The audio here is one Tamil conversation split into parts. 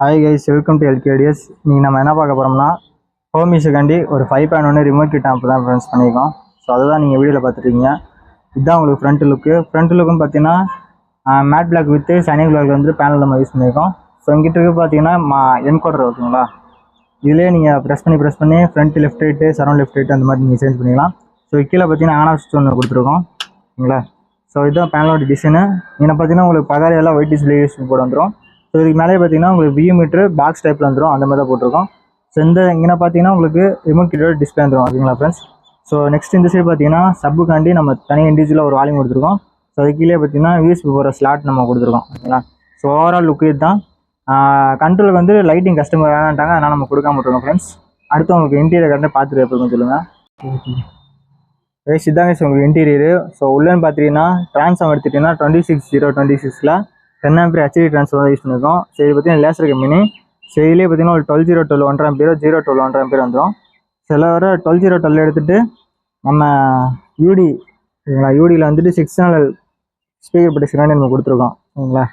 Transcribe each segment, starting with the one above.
Hi guys, welcome to LKDS. நீங்கள் நம்ம என்ன பார்க்க போகிறோம்னா ஹோம் யூஸுக்காண்டி ஒரு 5.1 ரிமோட் கிட் ஆப் தான் ஃப்ரெண்ட்ஸ் பண்ணியிருக்கோம். ஸோ அதுதான் நீங்கள் வீடியோவில் பார்த்துருக்கீங்க. இதுதான் உங்களுக்கு ஃப்ரண்ட் லுக்குன்னு பார்த்தீங்கன்னா matte black with shining black வந்து பேனல் நம்ம யூஸ் பண்ணியிருக்கோம். ஸோ இங்கிட்ட பார்த்தீங்கன்னா என்கோடர் ஓகேங்களா. இதிலே நீங்கள் ப்ரெஸ் பண்ணி front left right surround left right அந்த மாதிரி நீங்கள் சேஞ்ச் பண்ணிக்கலாம். ஸோ கீழே பார்த்தீங்கன்னா ஆன் ஆஃப் ஸ்விட்ச் ஒன்று கொடுத்துருக்கோம் ஓகேங்களா. ஸோ இதுதான் பேனலோட டிசைனு. இங்கே பார்த்தீங்கன்னா உங்களுக்கு பகாரியெல்லாம் ஒயிட் டிஸ்பிளே யூஸ் போட வந்துடும். ஸோ இதுக்கு மேலே பார்த்தீங்கன்னா உங்களுக்கு வியூ மீட்ரு பாக்ஸ் டைப்பில் வந்துடும், அந்த மாதிரி தான் போட்டிருக்கோம். ஸோ இங்கே பார்த்தீங்கன்னா உங்களுக்கு ரிமோட் கிட்டோட டிஸ்பிளே வந்துடும் ஓகேங்களா ஃப்ரெண்ட்ஸ். ஸோ நெக்ஸ்ட் இந்த சைடு பார்த்தீங்கன்னா சப்புக்காண்டி நம்ம தனியாக இண்டிவிஜுவலாக ஒரு வால்யூம் கொடுத்துருக்கோம். ஸோ அது கீழே பார்த்தீங்கன்னா யூஎஸ்பி போகிற ஸ்லாட் நம்ம கொடுத்துருக்கோம் ஓகேங்களா. ஸோ ஓவரால் லுக்கு இதுதான். கண்ட்ரோலுக்கு வந்து லைட்டிங் கஸ்டமர் வேணான்ட்டாங்க, அதனால் நம்ம கொடுக்காம விட்டுருக்கோம் ஃப்ரெண்ட்ஸ். அடுத்து உங்களுக்கு இன்டீரியர் கரெக்டாக பார்த்துட்டு எப்போ சொல்லுங்கள். ரைஸ் இதாங்க உங்களுக்கு இன்டீரியரு. ஸோ உள்ளேன்னு பார்த்தீங்கன்னா ட்ரான்ஸ்ஃபார்ம் எடுத்துட்டிங்கன்னா 26026 10 ஆம்பியர் ஹெச்டி ட்ரான்ஸ்ஃபார்மர் யூஸ் பண்ணியிருக்கோம். ஸோ இது பார்த்தீங்கன்னா லேசர் கம்பெனி. ஸோ இதுலேயே பார்த்தீங்கன்னா ஒரு 12 1/2 ஆம்பியர் 0 1/2 ஆம்பியர் வந்துடும். சில வர 12 எடுத்துகிட்டு நம்ம யூடி ஓகேங்களா. யூடியில் வந்துட்டு 6 சேனல் ஸ்பீக்கர் ப்ரொடெக்ஷன் நம்ம கொடுத்துருக்கோம் ஓகேங்களா.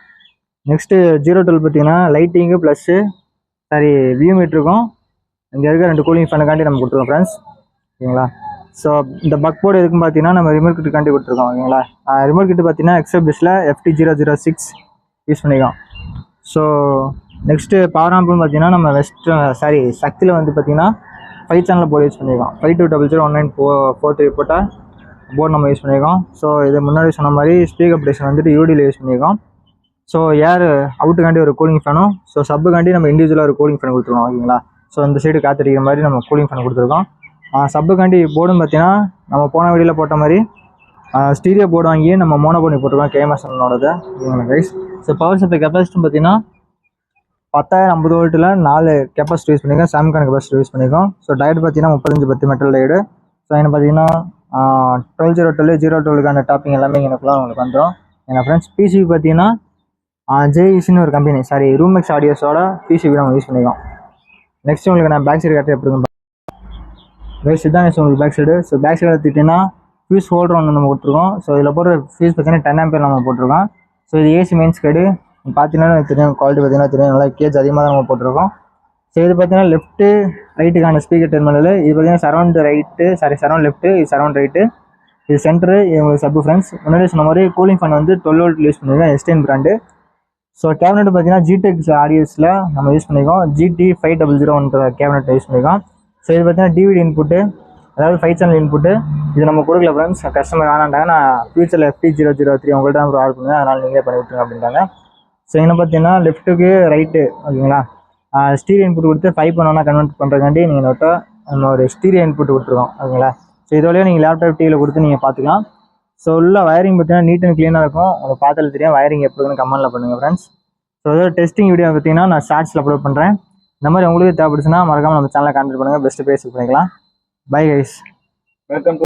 நெக்ஸ்ட்டு 0 பார்த்தீங்கன்னா லைட்டிங்கு ப்ளஸ்ஸு வியூ மீட்டருக்கும் இங்கே இருக்க 2 கூலிங் ஃபேனுக்காண்டி நம்ம கொடுத்துருக்கோம் ஃப்ரெண்ட்ஸ் ஓகேங்களா. ஸோ இந்த பக் போர்டு எதுக்குன்னு பார்த்தீங்கன்னா நம்ம ரிமோட் கிட்டுக்காண்டி கொடுத்துருக்கோம் ஓகேங்களா. ரிமோட் கிட்டு பார்த்தீங்கன்னா எக்ஸபிஸில் FT006 யூஸ் பண்ணிக்கலாம். ஸோ நெக்ஸ்ட்டு பவர் ஆம்புன்னு பார்த்தீங்கன்னா நம்ம சக்தியில் வந்து பார்த்தீங்கன்னா 5 சேனல் போர்டு யூஸ் பண்ணியிருக்கோம். 52001943 போட்டால் போர்டு நம்ம யூஸ் பண்ணியிருக்கோம். ஸோ இது முன்னாடி சொன்ன மாதிரி ஸ்பீக்கர் ப்ரொடெக்ஷன் வந்துட்டு யூடியில் யூஸ் பண்ணியிருக்கோம். ஸோ ஏர் அவுட்டுக்காண்டி ஒரு கூலிங் ஃபேனும் ஸோ சப்புக்காண்டி நம்ம இண்டிவிஜுவலாக ஒரு கூலிங் ஃபேன் கொடுத்துருக்கோம் ஓகேங்களா. ஸோ இந்த சைடு காத்திருக்கிற மாதிரி நம்ம கூலிங் ஃபேன் கொடுத்துருக்கோம். சப்புக்காண்டி போர்டுன்னு பார்த்தீங்கன்னா நம்ம போன வீடியோவில் போட்ட மாதிரி ஸ்டீரியோ போர்டு வாங்கி நம்ம மோனோ பண்ணி போட்டிருக்கோம் KMSனோடது ஓகேங்களா guys. So power supply capacity பார்த்தீங்கன்னா 1050 வோல்ட்டில் 4 கெப்பாசிட்டி யூஸ் பண்ணியிருக்கோம். சாம்கான் கெப்பாசிட்டி யூஸ் பண்ணியிருக்கோம். ஸோ டயர்டு பார்த்தீங்கன்னா 3510 மெட்டல் டயர்டு. ஸோ என்ன பார்த்தீங்கன்னா 12 டாப்பிங் எல்லாமே எனக்குலாம் உங்களுக்கு வந்துடும் எங்கள் ஃப்ரெண்ட்ஸ். பிசிபி பார்த்தீங்கன்னா JECன்னு ஒரு கம்பெனி ரூமெக்ஸ் ஆடியோஸோட பிசிபி நம்ம யூஸ் பண்ணியிருக்கோம். நெக்ஸ்ட் உங்களுக்கு நான் பேக் சைடு கரெக்டாக எப்படி இருக்கும் ரைஸ் இதான் உங்களுக்கு back side. So back side எடுத்துக்கிட்டிங்கன்னா ஃபியூஸ் ஹோல்டர் ஒன்று நம்ம கொடுத்துருக்கோம். ஸோ இதில் போடுற ஃபியூஸ் பார்த்தீங்கன்னா 10 ஆம்பியர் நம்ம போட்டிருக்கோம். ஸோ இது ஏசி மெயின்ஸ் கேடு பார்த்தீங்கன்னா தெரியும், குவாலிட்டி பார்த்தீங்கன்னா தெரியும், நல்லா கேஜ் அதிகமாக தான் நம்ம போட்டிருக்கோம். ஸோ இது பார்த்தீங்கன்னா லெஃப்ட்டு ரைட்டுக்கான ஸ்பீக்கர் டெர்மினல். இது பார்த்தீங்கன்னா சரௌண்ட் லெஃப்ட்டு, இது சரௌண்ட் ரைட்டு, இது சென்டரு, உங்களுக்கு சப்பு ஃப்ரெண்ட்ஸ். முன்னாடி சொன்ன மாதிரி கூலிங் ஃபேன் வந்து 12 வோல்ட் யூஸ் பண்ணியிருக்கோம், எஸ்டென் பிராண்டு. ஸோ கேபினெட் பார்த்தீங்கன்னா ஜிடெக்ஸ் ஆடியோஸில் நம்ம யூஸ் பண்ணியிருக்கோம். GT5001 கேபினெட் யூஸ் பண்ணியிருக்கோம். ஸோ இது பார்த்தீங்கன்னா டிவிடி இன்புட்டு, அதாவது 5 சேனல் இன்புட்டு. இது நம்ம கொடுக்கல ஃப்ரெண்ட்ஸ், கஸ்டமர் வேணாண்டாங்க. நான் ஃபியூச்சரில் FT003 உங்கள்கிட்ட தான் ஆர்டர் பண்ணுவேன், அதனால் நீங்களே பண்ணி விட்டுருங்க அப்படின்ட்டாங்க. ஸோ என்ன பார்த்தீங்கன்னா லெஃப்ட்டுக்கு ரைட்டு ஓகேங்களா. ஸ்டீரியோ இன்புட் கொடுத்து 5.1 கன்வெர்ட் பண்ணுறதுக்காண்டி நீங்கள் நோட்டாக நம்ம ஒரு ஸ்டீரியோ இன்புட் கொடுத்துருக்கோம் ஓகேங்களா. ஸோ இதோடய நீங்கள் லேப்டாப் டிவியில் கொடுத்து நீங்கள் பார்த்துக்கலாம். ஸோ உள்ள வயரிங் பார்த்தீங்கன்னா நீட் அண்ட் க்ளீனாக இருக்கும். உங்களுக்கு பார்த்தால தெரியும் வயரிங் எப்படி இருக்குன்னு கமெண்ட்டில் பண்ணுங்கள் ஃப்ரெண்ட்ஸ். ஸோ இதோட டெஸ்டிங் வீடியோ பார்த்தீங்கன்னா நான் ஷார்ட்ஸில் அப்லோட் பண்ணுறேன். இந்த மாதிரி உங்களுக்கு தேவைப்படுச்சுன்னா மறக்காமல் நம்ம சேனலை கான்டெக்ட் பண்ணுங்கள், பெஸ்ட்டு ப்ரைஸ் பண்ணிக்கலாம். Bye guys, welcome to